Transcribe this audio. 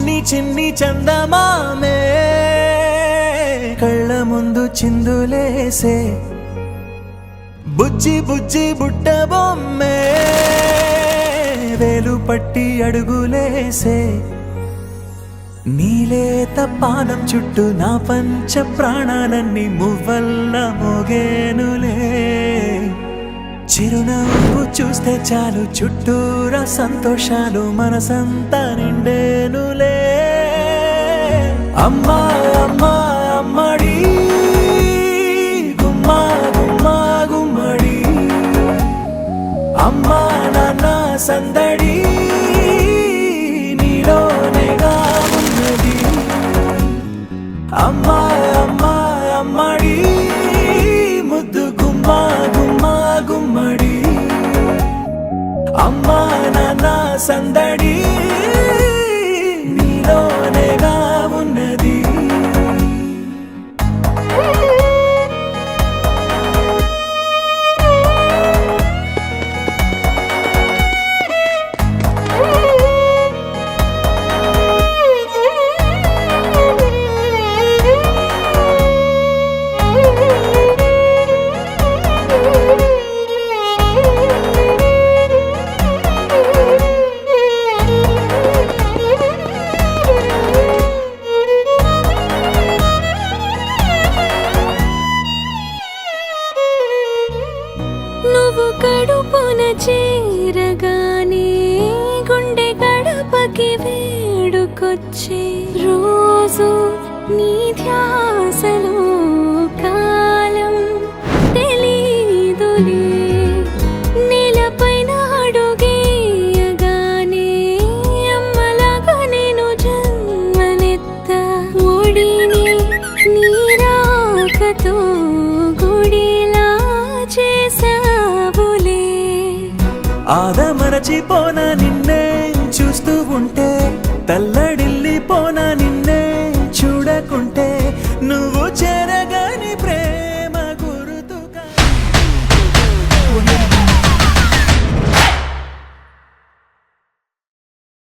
చిన్ని చిన్ని చందమామే కళ్ళ ముందు చిందులేసే బుజ్జి బుజ్జి బుట్ట బొమ్మే వేలు పట్టి అడుగులేసే నీలేత పానం చుట్టూ నా పంచ ప్రాణాలన్నీ మువ్వల్ల మోగేనులే చిరునవ్వు చూస్తే చాలు చుట్టూరా సంతోషాలు మనసంతా నిండేనులే అమ్మా అమ్మా అమ్మడి గుమ్మా గుమ్మా గుమ్మడి అమ్మా నాన్న సందడి నీలోనేగా ఉన్నది అమ్మా అమ్మా అమ్మడి ముద్దు గుమ్మా గుమ్మా గుమ్మడి అమ్మా నాన్న సందడి నీలోనేగా ఉన్నది నువ్వు కడుపున చేరగానే గుండె గడపకి వేడుకొచ్చే రోజు నీ ధ్యాసలో కాలం తెలీదులే నేలపైన అడుగేయగానే అమ్మలాగా నేను జన్మనెత్త ఒడిని నీరాకతో గుడిలా చేసావులే ఆదమరచిపోన నిన్నే చూస్తూ ఉంటే తల్లడిల్ల